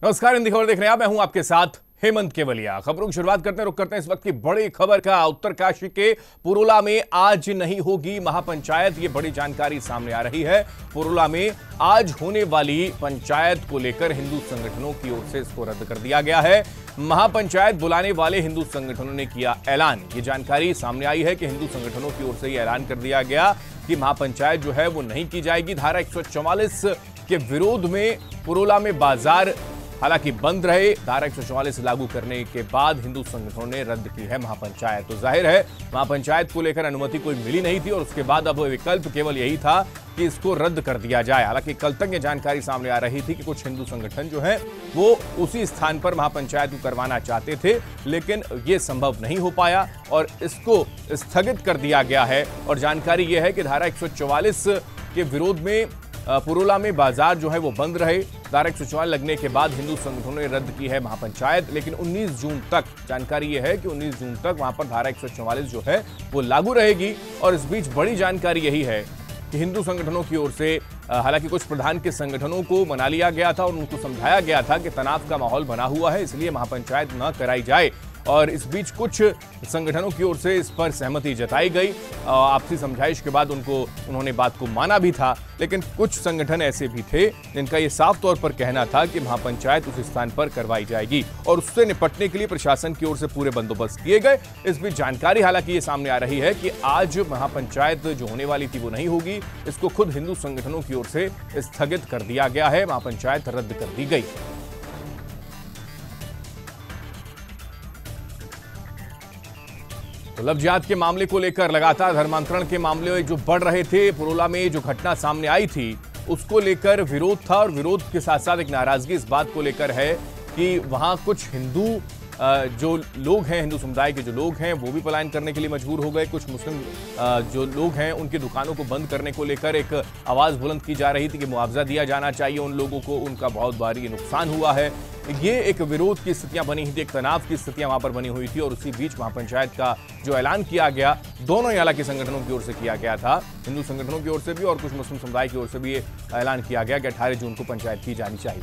नमस्कार, हिंदी खबर देख रहे हैं आप। मैं हूं आपके साथ हेमंत केवलिया। खबरों की शुरुआत करते हैं, रुक करते हैं इस वक्त की बड़ी खबर का। उत्तरकाशी के पुरोला में आज नहीं होगी महापंचायत, ये बड़ी जानकारी सामने आ रही है। पुरोला में आज होने वाली पंचायत को लेकर हिंदू संगठनों की ओर से इसको रद्द कर दिया गया है। महापंचायत बुलाने वाले हिंदू संगठनों ने किया ऐलान। ये जानकारी सामने आई है कि हिंदू संगठनों की ओर से यह ऐलान कर दिया गया कि महापंचायत जो है वो नहीं की जाएगी। धारा 144 के विरोध में पुरोला में बाजार हालांकि बंद रहे। धारा 144 लागू करने के बाद हिंदू संगठनों ने रद्द की है महापंचायत। तो जाहिर है महापंचायत को लेकर अनुमति कोई मिली नहीं थी और उसके बाद अब विकल्प केवल यही था कि इसको रद्द कर दिया जाए। हालांकि कल तक ये जानकारी सामने आ रही थी कि कुछ हिंदू संगठन जो है वो उसी स्थान पर महापंचायत को करवाना चाहते थे, लेकिन ये संभव नहीं हो पाया और इसको स्थगित कर दिया गया है। और जानकारी यह है कि धारा 144 के विरोध में पुरोला में बाजार जो है वो बंद रहे। धारा 144 लगने के बाद हिंदू संगठनों ने रद्द की है महापंचायत, लेकिन 19 जून तक जानकारी यह है कि 19 जून तक वहां पर धारा 144 जो है वो लागू रहेगी। और इस बीच बड़ी जानकारी यही है कि हिंदू संगठनों की ओर से हालांकि कुछ प्रधान के संगठनों को मना लिया गया था और उनको समझाया गया था कि तनाव का माहौल बना हुआ है, इसलिए महापंचायत न कराई जाए। और इस बीच कुछ संगठनों की ओर से इस पर सहमति जताई गई। आपसी समझाइश के बाद उन्होंने बात को माना भी था, लेकिन कुछ संगठन ऐसे भी थे जिनका ये साफ तौर पर कहना था कि महापंचायत उस स्थान पर करवाई जाएगी और उससे निपटने के लिए प्रशासन की ओर से पूरे बंदोबस्त किए गए। इस बीच जानकारी हालांकि ये सामने आ रही है कि आज महापंचायत जो होने वाली थी वो नहीं होगी। इसको खुद हिंदू संगठनों की ओर से स्थगित कर दिया गया है। महापंचायत रद्द कर दी गई। तो लव जिहाद के मामले को लेकर लगातार धर्मांतरण के मामले जो बढ़ रहे थे, पुरोला में जो घटना सामने आई थी उसको लेकर विरोध था और विरोध के साथ साथ एक नाराजगी इस बात को लेकर है कि वहां कुछ हिंदू जो लोग हैं, हिंदू समुदाय के जो लोग हैं वो भी पलायन करने के लिए मजबूर हो गए। कुछ मुस्लिम जो लोग हैं उनकी दुकानों को बंद करने को लेकर एक आवाज़ बुलंद की जा रही थी कि मुआवजा दिया जाना चाहिए उन लोगों को, उनका बहुत भारी नुकसान हुआ है। ये एक विरोध की स्थितियां बनी हुई थी, एक तनाव की स्थितियां वहां पर बनी हुई थी और उसी बीच महापंचायत का जो ऐलान किया गया, दोनों ही हालांकि संगठनों की ओर से किया गया था, हिंदू संगठनों की ओर से भी और कुछ मुस्लिम समुदाय की ओर से भी ये ऐलान किया गया कि 18 जून को पंचायत की जानी चाहिए।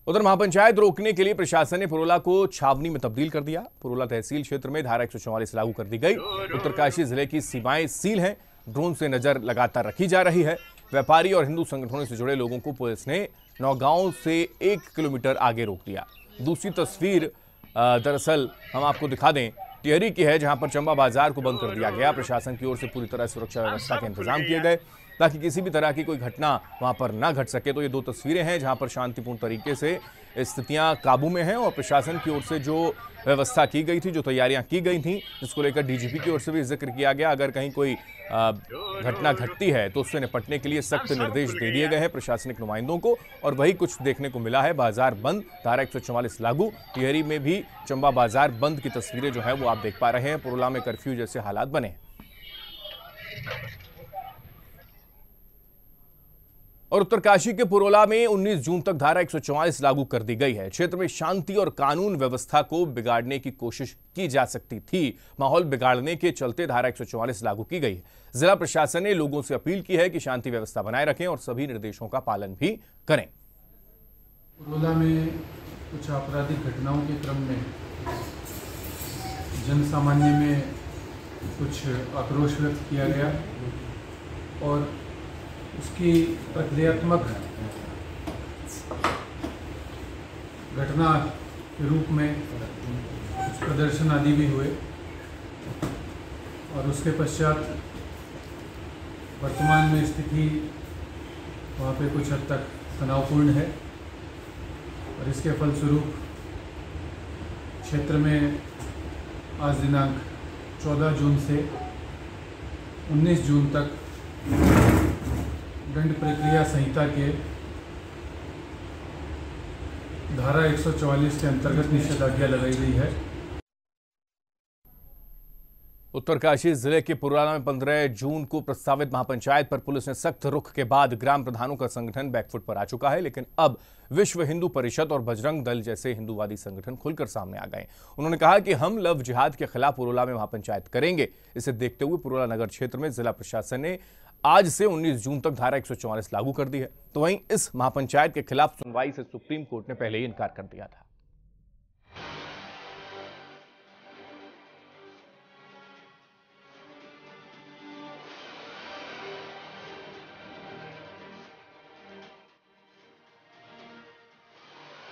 उधर महापंचायत रोकने के लिए प्रशासन ने पुरोला को छावनी में तब्दील कर दिया। पुरोला तहसील क्षेत्र में धारा 144 लागू कर दी गई। उत्तरकाशी जिले की सीमाएं सील हैं, ड्रोन से नजर लगातार रखी जा रही है। व्यापारी और हिंदू संगठनों से जुड़े लोगों को पुलिस ने नौगांव से 1 किलोमीटर आगे रोक दिया। दूसरी तस्वीर दरअसल हम आपको दिखा दें, टिहरी की है, जहां पर चंबा बाजार को बंद कर दिया गया। प्रशासन की ओर से पूरी तरह सुरक्षा व्यवस्था के इंतजाम किए गए ताकि किसी भी तरह की कोई घटना वहां पर ना घट सके। तो ये 2 तस्वीरें हैं जहां पर शांतिपूर्ण तरीके से स्थितियां काबू में हैं और प्रशासन की ओर से जो व्यवस्था की गई थी, जो तैयारियां की गई थी, जिसको लेकर डीजीपी की ओर से भी जिक्र किया गया। अगर कहीं कोई घटना घटती है तो उससे निपटने के लिए सख्त निर्देश दे दिए गए हैं प्रशासनिक नुमाइंदों को और वही कुछ देखने को मिला है। बाजार बंद, धारा 144 लागू। टिहरी में भी चंबा बाजार बंद की तस्वीरें जो है वो आप देख पा रहे हैं। पुरोला में कर्फ्यू जैसे हालात बने। और उत्तरकाशी के पुरोला में 19 जून तक धारा 144 लागू कर दी गई है। क्षेत्र में शांति और कानून व्यवस्था को बिगाड़ने की कोशिश की जा सकती थी। माहौल बिगाड़ने के चलते धारा 144 लागू की गई है। जिला प्रशासन ने लोगों से अपील की है कि शांति व्यवस्था बनाए रखें और सभी निर्देशों का पालन भी करें। पुरोला में कुछ आपराधिक घटनाओं के क्रम में जन सामान्य में कुछ आक्रोश व्यक्त किया गया और उसकी प्रक्रियात्मक घटना के रूप में कुछ प्रदर्शन आदि भी हुए और उसके पश्चात वर्तमान में स्थिति वहाँ पे कुछ हद तक तनावपूर्ण है और इसके फलस्वरूप क्षेत्र में आज दिनांक 14 जून से 19 जून तक दंड प्रक्रिया संहिता के धारा 144 के अंतर्गत निषेधाज्ञा लगाई गई है। उत्तरकाशी जिले के पुरोला में 15 जून को प्रस्तावित महापंचायत पर पुलिस ने सख्त रुख के बाद ग्राम प्रधानों का संगठन बैकफुट पर आ चुका है, लेकिन अब विश्व हिंदू परिषद और बजरंग दल जैसे हिंदूवादी संगठन खुलकर सामने आ गए। उन्होंने कहा कि हम लव जिहाद के खिलाफ पुरोला में महापंचायत करेंगे। इसे देखते हुए पुरोला नगर क्षेत्र में जिला प्रशासन ने आज से 19 जून तक धारा 144 लागू कर दी है। तो वहीं इस महापंचायत के खिलाफ सुनवाई से सुप्रीम कोर्ट ने पहले ही इनकार कर दिया था।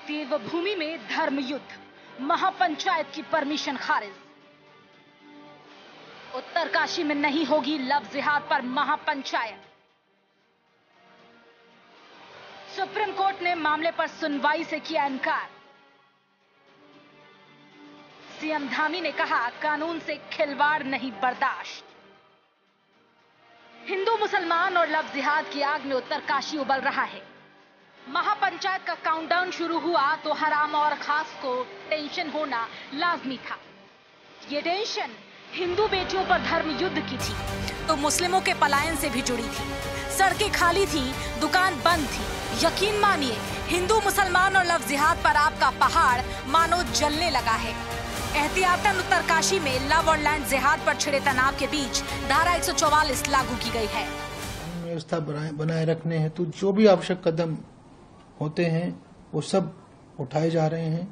देवभूमि में धर्म युद्ध, महापंचायत की परमिशन खारिज। उत्तरकाशी में नहीं होगी लव जिहाद पर महापंचायत। सुप्रीम कोर्ट ने मामले पर सुनवाई से किया इनकार। सीएम धामी ने कहा, कानून से खिलवाड़ नहीं बर्दाश्त। हिंदू मुसलमान और लव जिहाद की आग में उत्तरकाशी उबल रहा है। महापंचायत का काउंटडाउन शुरू हुआ तो हराम और खास को टेंशन होना लाजमी था। ये टेंशन हिंदू बेटियों पर धर्म युद्ध की थी तो मुस्लिमों के पलायन से भी जुड़ी थी। सड़कें खाली थी, दुकान बंद थी। यकीन मानिए, हिंदू मुसलमान और लव जिहाद पर आपका पहाड़ मानो जलने लगा है। एहतियातन उत्तरकाशी में लव और लैंड जिहाद पर छिड़े तनाव के बीच धारा 144 लागू की गई है। व्यवस्था बनाए रखने हेतु जो भी आवश्यक कदम होते हैं वो सब उठाए जा रहे हैं।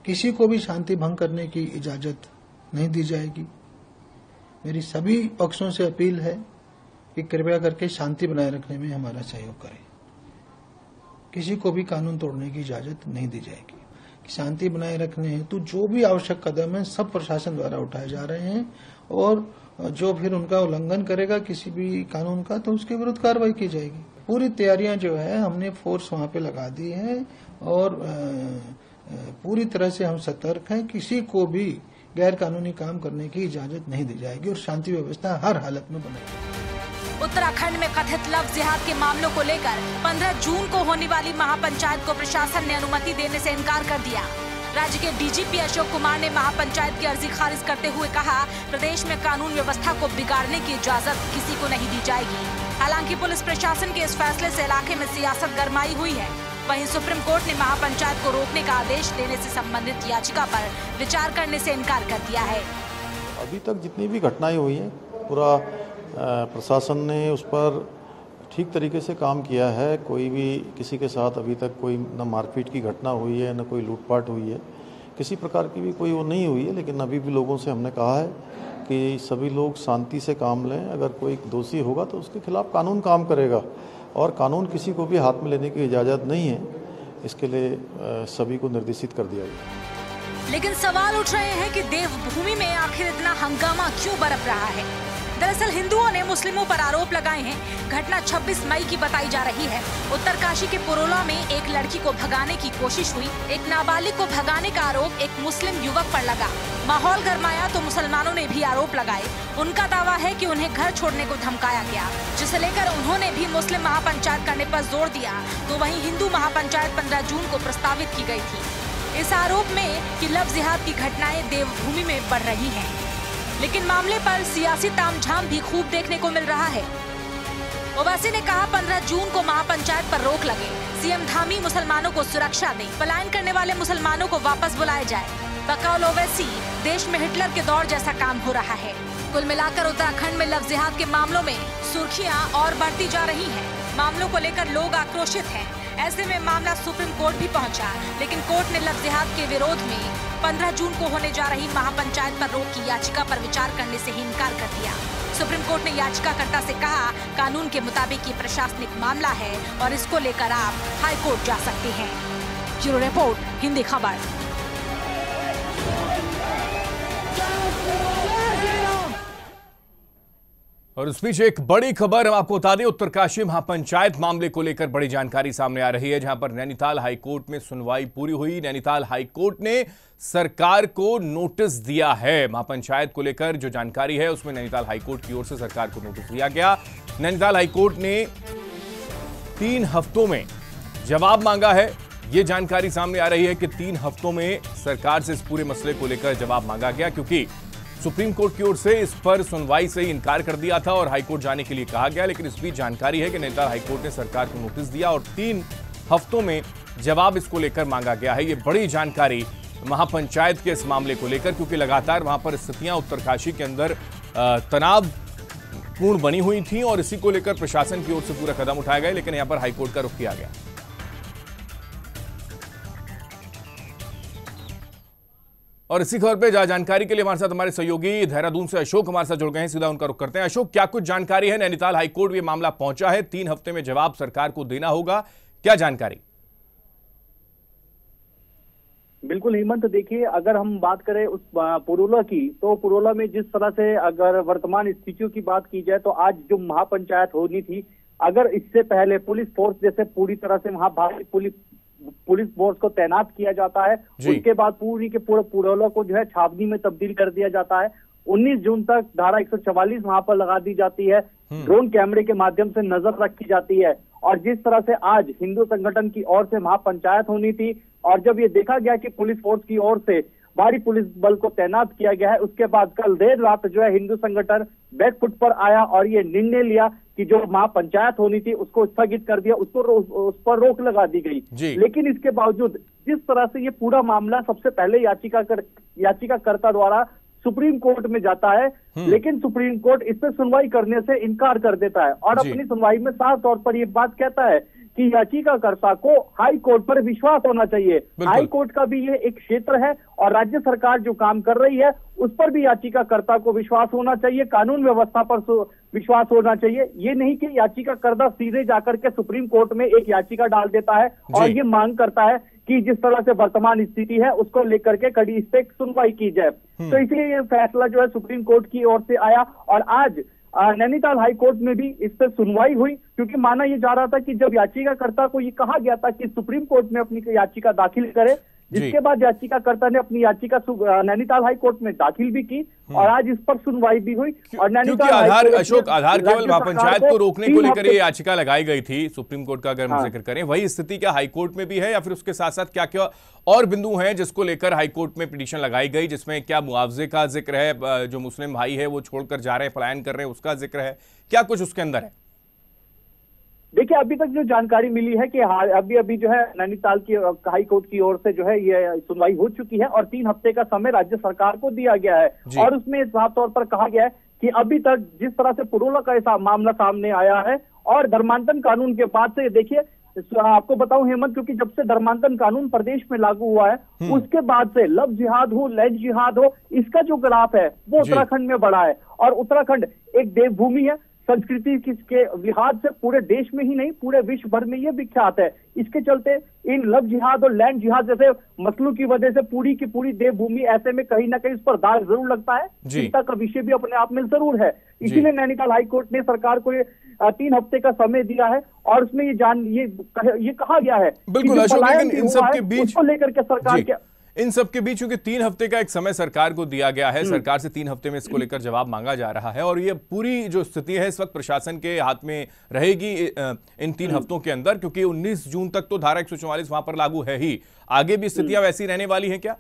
किसी को भी शांति भंग करने की इजाजत नहीं दी जाएगी। मेरी सभी पक्षों से अपील है कि कृपया करके शांति बनाए रखने में हमारा सहयोग करें। किसी को भी कानून तोड़ने की इजाजत नहीं दी जाएगी। शांति बनाए रखने हेतु जो भी आवश्यक कदम है सब प्रशासन द्वारा उठाए जा रहे हैं और जो फिर उनका उल्लंघन करेगा किसी भी कानून का तो उसके विरुद्ध कार्रवाई की जाएगी। पूरी तैयारियां जो है हमने फोर्स वहां पे लगा दी है और पूरी तरह से हम सतर्क हैं। किसी को भी गैर कानूनी काम करने की इजाजत नहीं दी जाएगी और शांति व्यवस्था हर हालत में बनेगी। उत्तराखंड में कथित लव जिहाद के मामलों को लेकर 15 जून को होने वाली महापंचायत को प्रशासन ने अनुमति देने से इनकार कर दिया। राज्य के डीजीपी अशोक कुमार ने महापंचायत की अर्जी खारिज करते हुए कहा, प्रदेश में कानून व्यवस्था को बिगाड़ने की इजाजत किसी को नहीं दी जाएगी। हालांकि पुलिस प्रशासन के इस फैसले से इलाके में सियासत गरमाई हुई है। वहीं सुप्रीम कोर्ट ने महापंचायत को रोकने का आदेश देने से संबंधित याचिका पर विचार करने से इनकार कर दिया है। अभी तक जितनी भी घटनाएं हुई हैं पूरा प्रशासन ने उस पर ठीक तरीके से काम किया है। कोई भी किसी के साथ अभी तक कोई न मारपीट की घटना हुई है न कोई लूटपाट हुई है, किसी प्रकार की भी कोई वो नहीं हुई है। लेकिन अभी भी लोगों से हमने कहा है कि सभी लोग शांति से काम लें। अगर कोई दोषी होगा तो उसके खिलाफ कानून काम करेगा और कानून किसी को भी हाथ में लेने की इजाज़त नहीं है। इसके लिए सभी को निर्देशित कर दिया गया। लेकिन सवाल उठ रहे हैं कि देवभूमि में आखिर इतना हंगामा क्यों बरप रहा है। दरअसल हिंदुओं ने मुस्लिमों पर आरोप लगाए हैं। घटना 26 मई की बताई जा रही है। उत्तरकाशी के पुरोला में एक लड़की को भगाने की कोशिश हुई। एक नाबालिग को भगाने का आरोप एक मुस्लिम युवक पर लगा। माहौल गरमाया तो मुसलमानों ने भी आरोप लगाए। उनका दावा है कि उन्हें घर छोड़ने को धमकाया गया, जिसे लेकर उन्होंने भी मुस्लिम महापंचायत करने पर जोर दिया। तो वहीं हिंदू महापंचायत 15 जून को प्रस्तावित की गई थी। इस आरोप में कि लव जिहाद की घटनाएं देवभूमि में बढ़ रही हैं। लेकिन मामले पर सियासी तामझाम भी खूब देखने को मिल रहा है। ओवैसी ने कहा 15 जून को महापंचायत पर रोक लगे। सीएम धामी मुसलमानों को सुरक्षा दे, पलायन करने वाले मुसलमानों को वापस बुलाया जाए। बकौल ओवैसी देश में हिटलर के दौर जैसा काम हो रहा है। कुल मिलाकर उत्तराखंड में लव जिहाद के मामलों में सुर्खियां और बढ़ती जा रही हैं। मामलों को लेकर लोग आक्रोशित हैं। ऐसे में मामला सुप्रीम कोर्ट भी पहुंचा, लेकिन कोर्ट ने लव जिहाद के विरोध में 15 जून को होने जा रही महापंचायत पर रोक की याचिका पर विचार करने से ही इनकार कर दिया। सुप्रीम कोर्ट ने याचिकाकर्ता से कहा, कानून के मुताबिक ये प्रशासनिक मामला है और इसको लेकर आप हाई कोर्ट जा सकते हैं। ब्यूरो रिपोर्ट, हिंदी खबर। और इस बीच एक बड़ी खबर हम आपको बता दें, उत्तरकाशी महापंचायत मामले को लेकर बड़ी जानकारी सामने आ रही है, जहां पर नैनीताल हाईकोर्ट में सुनवाई पूरी हुई। नैनीताल हाईकोर्ट ने सरकार को नोटिस दिया है। महापंचायत को लेकर जो जानकारी है उसमें नैनीताल हाईकोर्ट की ओर से सरकार को नोटिस दिया गया। नैनीताल हाईकोर्ट ने 3 हफ्तों में जवाब मांगा है। यह जानकारी सामने आ रही है कि 3 हफ्तों में सरकार से इस पूरे मसले को लेकर जवाब मांगा गया, क्योंकि सुप्रीम कोर्ट की ओर से इस पर सुनवाई से ही इनकार कर दिया था और हाईकोर्ट जाने के लिए कहा गया। लेकिन इस बीच जानकारी है कि नैनीताल हाईकोर्ट ने सरकार को नोटिस दिया और 3 हफ्तों में जवाब इसको लेकर मांगा गया है। ये बड़ी जानकारी महापंचायत के इस मामले को लेकर, क्योंकि लगातार वहां पर स्थितियां उत्तरकाशी के अंदर तनाव तनावपूर्ण बनी हुई थी और इसी को लेकर प्रशासन की ओर से पूरा कदम उठाए गए, लेकिन यहां पर हाईकोर्ट का रुख किया गया। और इसी खबर पे जानकारी के लिए हमारे साथ हमारे सहयोगी देहरादून से अशोक हमारे साथ जुड़ गए हैं, सीधा उनका रुख करते हैं। अशोक, क्या कुछ जानकारी है? नैनीताल हाईकोर्ट ये मामला पहुंचा है, 3 हफ्ते में जवाब सरकार को देना होगा, क्या जानकारी? बिल्कुल हेमंत, देखिए अगर हम बात करें उस पुरोला की, तो पुरोला में जिस तरह से अगर वर्तमान स्थितियों की बात की जाए तो आज जो महापंचायत होनी थी, अगर इससे पहले पुलिस फोर्स जैसे पूरी तरह से वहां भारी पुलिस फोर्स को तैनात किया जाता है, उसके बाद पूरी के पूरे पुरोला को जो है छावनी में तब्दील कर दिया जाता है। 19 जून तक धारा 144 वहां पर लगा दी जाती है, ड्रोन कैमरे के माध्यम से नजर रखी जाती है। और जिस तरह से आज हिंदू संगठन की ओर से महापंचायत होनी थी और जब ये देखा गया कि पुलिस फोर्स की ओर से भारी पुलिस बल को तैनात किया गया है, उसके बाद कल देर रात जो है हिंदू संगठन बैकफुट पर आया और ये निर्णय लिया कि जो महापंचायत होनी थी उसको स्थगित कर दिया, उस पर रोक लगा दी गई। लेकिन इसके बावजूद जिस तरह से ये पूरा मामला सबसे पहले याचिकाकर्ता द्वारा सुप्रीम कोर्ट में जाता है, लेकिन सुप्रीम कोर्ट इस पर सुनवाई करने से इनकार कर देता है और अपनी सुनवाई में साफ तौर पर ये बात कहता है कि याचिकाकर्ता को हाई कोर्ट पर विश्वास होना चाहिए। हाई कोर्ट का भी ये एक क्षेत्र है और राज्य सरकार जो काम कर रही है उस पर भी याचिकाकर्ता को विश्वास होना चाहिए, कानून व्यवस्था पर विश्वास होना चाहिए। ये नहीं कि याचिकाकर्ता सीधे जाकर के सुप्रीम कोर्ट में एक याचिका डाल देता है और ये मांग करता है कि जिस तरह से वर्तमान स्थिति है उसको लेकर के कड़ी इस पे सुनवाई की जाए। तो इसलिए ये फैसला जो है सुप्रीम कोर्ट की ओर से आया और आज नैनीताल हाई कोर्ट में भी इस पर सुनवाई हुई, क्योंकि माना यह जा रहा था कि जब याचिकाकर्ता को ये कहा गया था कि सुप्रीम कोर्ट में अपनी याचिका दाखिल करे, जिसके बाद याचिकाकर्ता ने अपनी याचिका नैनीताल हाई कोर्ट में दाखिल भी की और आज इस पर सुनवाई भी हुई। और नैनीताल आधार केवल महापंचायत को रोकने को लेकर ये याचिका लगाई गई थी सुप्रीम कोर्ट का, अगर हम जिक्र करें, वही स्थिति क्या हाईकोर्ट में भी है या फिर उसके साथ साथ क्या क्या और बिंदु हैं जिसको लेकर हाईकोर्ट में पिटीशन लगाई गई, जिसमें क्या मुआवजे का जिक्र है, जो मुस्लिम भाई है वो छोड़कर जा रहे हैं, पलायन कर रहे हैं, उसका जिक्र है, क्या कुछ उसके अंदर है? देखिए अभी तक जो जानकारी मिली है कि अभी जो है नैनीताल की हाई कोर्ट की ओर से जो है ये सुनवाई हो चुकी है और 3 हफ्ते का समय राज्य सरकार को दिया गया है और उसमें साफ तौर पर कहा गया है कि अभी तक जिस तरह से पुरोला का मामला सामने आया है और धर्मांतरण कानून के बाद से, देखिए आपको बताऊं हेमंत, क्योंकि जब से धर्मांतरण कानून प्रदेश में लागू हुआ है उसके बाद से लव जिहाद हो, लैंड जिहाद हो, इसका जो ग्राफ है वो उत्तराखंड में बढ़ा है और उत्तराखंड एक देवभूमि है। संस्कृति के लिहाज से पूरे देश में ही नहीं पूरे विश्व भर में ये विख्यात है। इसके चलते इन लव जिहाद और लैंड जिहाद जैसे मसलों की वजह से पूरी की पूरी देवभूमि ऐसे में कहीं ना कहीं इस पर दाग जरूर लगता है, चिंता का विषय भी अपने आप में जरूर है। इसीलिए नैनीताल हाईकोर्ट ने सरकार को 3 हफ्ते का समय दिया है और उसमें ये कहा गया है बिल्कुल अशोक, लेकिन इन सब के बीच को लेकर के सरकार के इन सब के बीच क्योंकि 3 हफ्ते का एक समय सरकार को दिया गया है, सरकार से 3 हफ्ते में इसको लेकर जवाब मांगा जा रहा है और ये पूरी जो स्थिति है इस वक्त प्रशासन के हाथ में रहेगी इन 3 हफ्तों के अंदर, क्योंकि 19 जून तक तो धारा 144 वहां पर लागू है ही, आगे भी स्थितियां वैसी रहने वाली हैं क्या?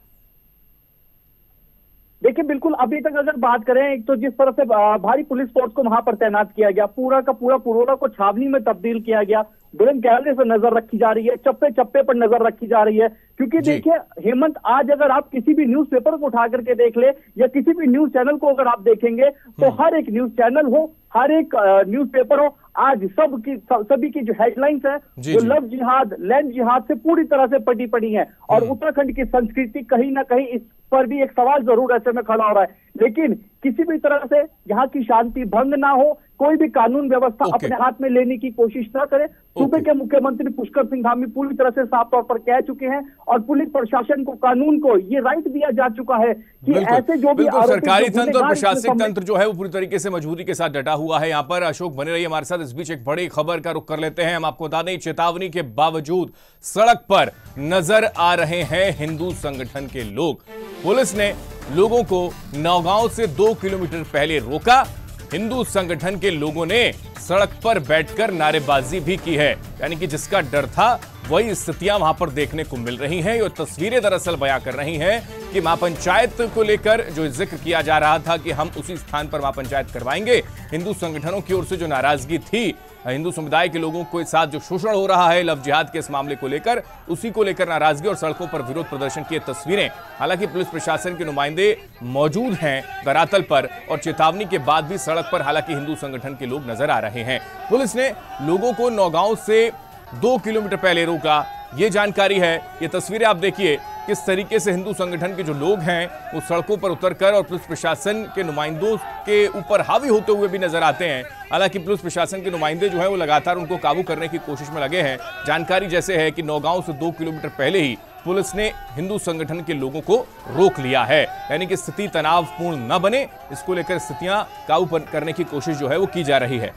देखिए बिल्कुल, अभी तक अगर बात करें, एक तो जिस तरह से भारी पुलिस फोर्स को वहां पर तैनात किया गया, पूरा का पूरा पुरोला को छावनी में तब्दील किया गया, ड्रोन कैमरे से नजर रखी जा रही है, चप्पे चप्पे पर नजर रखी जा रही है, क्योंकि देखिए हेमंत, आज अगर आप किसी भी न्यूज़पेपर को उठा करके देख ले या किसी भी न्यूज चैनल को अगर आप देखेंगे तो हर एक न्यूज चैनल हो, हर एक न्यूज़पेपर हो, आज सभी की जो हेडलाइंस है जो लव जिहाद, लैंड जिहाद से पूरी तरह से पटी पड़ी है और उत्तराखंड की संस्कृति कहीं ना कहीं इस पर भी एक सवाल जरूर ऐसे में खड़ा हो रहा है। लेकिन किसी भी तरह से यहाँ की शांति भंग ना हो, कोई भी कानून व्यवस्था अपने हाथ में लेने की कोशिश ना करे। सूबे के मुख्यमंत्री पुष्कर सिंह धामी पूरी तरह से साफ तौर पर कह चुके हैं और पुलिस प्रशासन को, कानून को ये राइट दिया जा चुका है कि ऐसे जो भी सरकारी तंत्र और प्रशासनिक तंत्र जो है वो पूरी तरीके से मजबूती के साथ डटा हुआ है। यहाँ पर अशोक बने रहिए हमारे साथ। इस बीच एक बड़ी खबर का रुख कर लेते हैं। हम आपको बता दें, चेतावनी के बावजूद सड़क पर नजर आ रहे हैं हिंदू संगठन के लोग। पुलिस ने लोगों को नौगांव से 2 किलोमीटर पहले रोका। हिंदू संगठन के लोगों ने सड़क पर बैठकर नारेबाजी भी की है, यानी कि जिसका डर था वही स्थितियां वहां पर देखने को मिल रही हैं। ये तस्वीरें दरअसल बयां कर रही हैं कि महापंचायत को लेकर जो जिक्र किया जा रहा था कि हम उसी स्थान पर महापंचायत करवाएंगे, हिंदू संगठनों की ओर से जो नाराजगी थी, हिंदू समुदाय के लोगों के साथ जो शोषण हो रहा है लव जिहाद के इस मामले को लेकर, उसी को लेकर नाराजगी और सड़कों पर विरोध प्रदर्शन की तस्वीरें। हालांकि पुलिस प्रशासन के नुमाइंदे मौजूद हैं धरातल पर और चेतावनी के बाद भी सड़क पर हालांकि हिंदू संगठन के लोग नजर आ रहे हैं। पुलिस ने लोगों को नौगांव से 2 किलोमीटर पहले रोका, ये जानकारी है। ये तस्वीरें आप देखिए किस तरीके से हिंदू संगठन के जो लोग हैं वो सड़कों पर उतरकर और पुलिस प्रशासन के नुमाइंदों के ऊपर हावी होते हुए भी नजर आते हैं। हालांकि पुलिस प्रशासन के नुमाइंदे जो है वो लगातार उनको काबू करने की कोशिश में लगे हैं। जानकारी जैसे है कि नौगांव से 2 किलोमीटर पहले ही पुलिस ने हिंदू संगठन के लोगों को रोक लिया है, यानी कि स्थिति तनावपूर्ण न बने, इसको लेकर स्थितियां काबू करने की कोशिश जो है वो की जा रही है।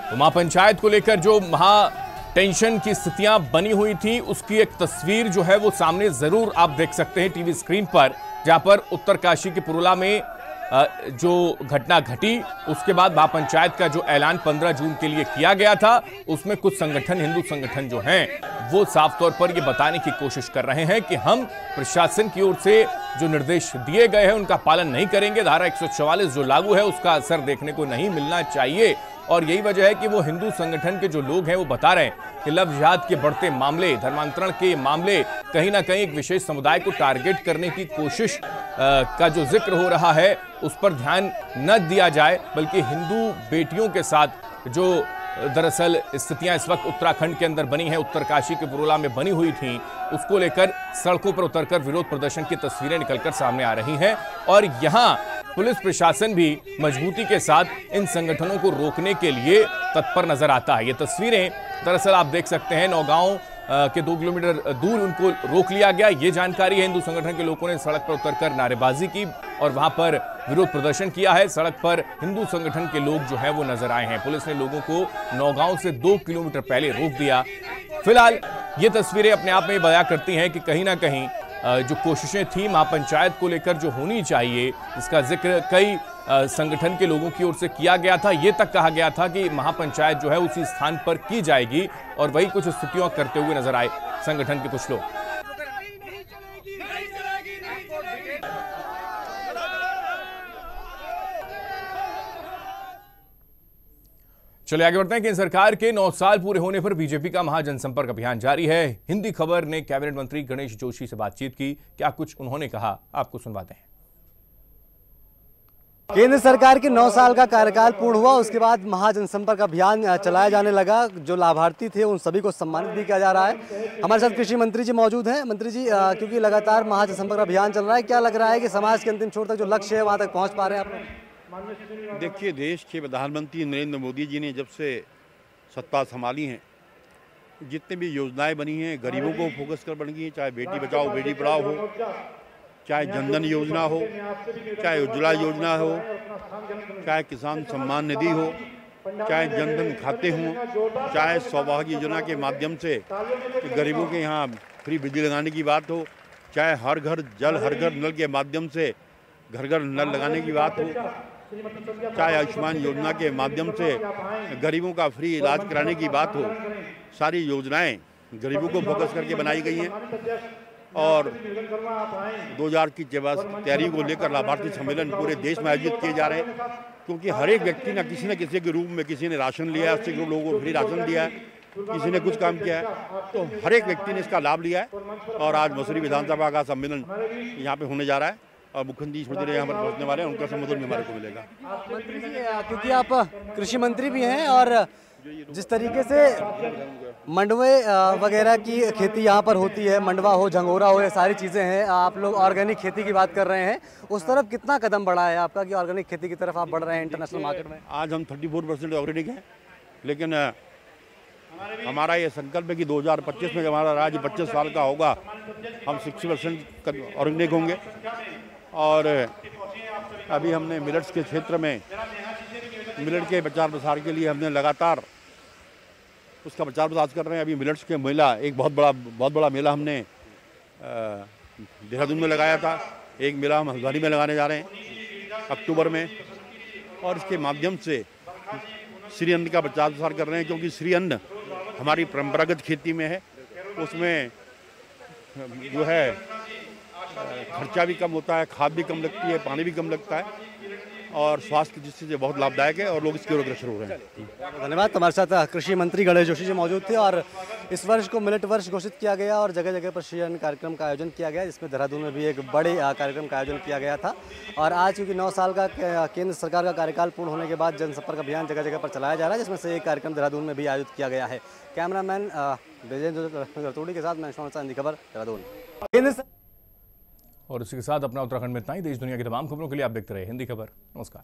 तो महापंचायत को लेकर जो टेंशन की स्थितियां बनी हुई थी, उसकी एक तस्वीर जो है वो सामने जरूर आप देख सकते हैं टीवी स्क्रीन पर, जहां पर उत्तरकाशी के पुरोला में जो घटना घटी उसके बाद महापंचायत का जो ऐलान 15 जून के लिए किया गया था, उसमें कुछ संगठन, हिंदू संगठन जो हैं वो साफ तौर पर ये बताने की कोशिश कर रहे हैं कि हम प्रशासन की ओर से जो निर्देश दिए गए हैं उनका पालन नहीं करेंगे। धारा 144 जो लागू है उसका असर देखने को नहीं मिलना चाहिए, और यही वजह है कि वो हिंदू संगठन के जो लोग हैं वो बता रहे हैं कि लव जिहाद के बढ़ते मामले, धर्मांतरण के मामले कहीं ना कहीं एक विशेष समुदाय को टारगेट करने की कोशिश का जो जिक्र हो रहा है उस पर ध्यान न दिया जाए, बल्कि हिंदू बेटियों के साथ जो दरअसल स्थितियां इस वक्त उत्तराखंड के अंदर बनी हैं, उत्तरकाशी के पुरोला में बनी हुई थी, उसको लेकर सड़कों पर उतरकर विरोध प्रदर्शन की तस्वीरें निकलकर सामने आ रही हैं। और यहां पुलिस प्रशासन भी मजबूती के साथ इन संगठनों को रोकने के लिए तत्पर नजर आता है। ये तस्वीरें दरअसल आप देख सकते हैं, नौगांव के 2 किलोमीटर दूर उनको रोक लिया गया, ये जानकारी है। हिंदू संगठन के लोगों ने सड़क पर उतरकर नारेबाजी की और वहां पर विरोध प्रदर्शन किया है। सड़क पर हिंदू संगठन के लोग जो है वो नजर आए हैं। पुलिस ने लोगों को नौगांव से 2 किलोमीटर पहले रोक दिया। फिलहाल ये तस्वीरें अपने आप में बयां करती हैं कि कहीं ना कहीं जो कोशिशें थी महापंचायत को लेकर जो होनी चाहिए, इसका जिक्र कई संगठन के लोगों की ओर से किया गया था। ये तक कहा गया था कि महापंचायत जो है उसी स्थान पर की जाएगी, और वही कुछ स्थितियां करते हुए नजर आए संगठन के कुछ लोग। चलिए आगे बढ़ते हैं कि सरकार के 9 साल पूरे होने पर बीजेपी का महाजनसंपर्क अभियान जारी है। हिंदी खबर ने कैबिनेट मंत्री गणेश जोशी से बातचीत की, क्या कुछ उन्होंने कहा आपको सुनवाते हैं। केंद्र सरकार के 9 साल का कार्यकाल पूर्ण हुआ, उसके बाद महाजनसंपर्क अभियान चलाया जाने लगा। जो लाभार्थी थे उन सभी को सम्मानित भी किया जा रहा है। हमारे साथ कृषि मंत्री जी मौजूद हैं। मंत्री जी, क्योंकि लगातार महाजनसंपर्क अभियान चल रहा है, क्या लग रहा है कि समाज के अंतिम छोर तक जो लक्ष्य है वहां तक पहुंच पा रहे हैं आप? देखिए, देश के प्रधानमंत्री नरेंद्र मोदी जी ने जब से सत्ता संभाली है, जितनी भी योजनाएं बनी हैं गरीबों को फोकस कर बन गई हैं, चाहे बेटी बचाओ बेटी पढ़ाओ हो, चाहे जनधन योजना हो, चाहे उज्ज्वला योजना हो, चाहे किसान सम्मान निधि हो, चाहे जनधन खाते हों, चाहे सौभाग्य योजना के माध्यम से गरीबों के यहाँ फ्री बिजली लगाने की बात हो, चाहे हर घर जल हर घर नल के माध्यम से घर घर नल लगाने की बात हो, चाहे आयुष्मान योजना के माध्यम से गरीबों का फ्री इलाज कराने की बात हो, सारी योजनाएं गरीबों को फोकस करके बनाई गई हैं। और 2000 की तैयारी को लेकर लाभार्थी सम्मेलन पूरे देश में आयोजित किए जा रहे हैं, क्योंकि हर एक व्यक्ति ने किसी न किसी के रूप में, किसी ने राशन लिया है, 80 लोगों को फ्री राशन दिया है, किसी ने कुछ काम किया है, तो हर एक व्यक्ति ने इसका लाभ लिया है। और आज मसूरी विधानसभा का सम्मेलन यहाँ पे होने जा रहा है और मुख्यमंत्री स्मृति यहाँ पर पहुँचने वाले हैं, उनका संबोधन भी हमारे को मिलेगा। मंत्री जी, क्योंकि आप कृषि मंत्री भी हैं और जिस तरीके से मंडवे वगैरह की खेती यहाँ पर होती है, मंडवा हो, झंगोरा हो, ये सारी चीज़ें हैं, आप लोग ऑर्गेनिक खेती की बात कर रहे हैं, उस तरफ कितना कदम बढ़ा है आपका कि ऑर्गेनिक खेती की तरफ आप बढ़ रहे हैं इंटरनेशनल मार्केट में? आज हम 34% ऑर्गेनिक हैं, लेकिन हमारा ये संकल्प है कि 2025 में जब हमारा राज्य 25 साल का होगा, हम 60% ऑर्गेनिक होंगे। और अभी हमने मिलेट्स के क्षेत्र में मिलेट के प्रचार प्रसार के लिए हमने लगातार उसका प्रचार प्रसार कर रहे हैं। अभी मिलेट्स के मेला, एक बहुत बड़ा मेला हमने देहरादून में लगाया था, एक मेला हम हल्द्वानी में लगाने जा रहे हैं अक्टूबर में, और इसके माध्यम से श्री अन्न का प्रचार प्रसार कर रहे हैं, क्योंकि श्री अन्न हमारी परंपरागत खेती में है, उसमें जो है खर्चा भी कम होता है, खाद भी कम लगती है, पानी भी कम लगता है और स्वास्थ्य की दृष्टि से बहुत लाभदायक है और लोग इसके ओर अग्रसर हो रहे हैं। धन्यवाद। हमारे साथ कृषि मंत्री गणेश जोशी जी मौजूद थे और इस वर्ष को मिलेट वर्ष घोषित किया गया और जगह जगह पर श्री अन्न कार्यक्रम का आयोजन किया गया, जिसमें देहरादून में भी एक बड़े कार्यक्रम का आयोजन किया गया था। और आज क्योंकि 9 साल का केंद्र सरकार का कार्यकाल पूर्ण होने के बाद जनसंपर्क अभियान जगह जगह पर चलाया जा रहा है, जिसमें से एक कार्यक्रम देहरादून में भी आयोजित किया गया है। कैमरामैन विजय रतोड़ी के साथ मैं हिंदी खबर देहरादून। और इसी के साथ अपना उत्तराखंड में इतना ही। देश दुनिया की तमाम खबरों के लिए आप देखते रहे हिंदी खबर। नमस्कार।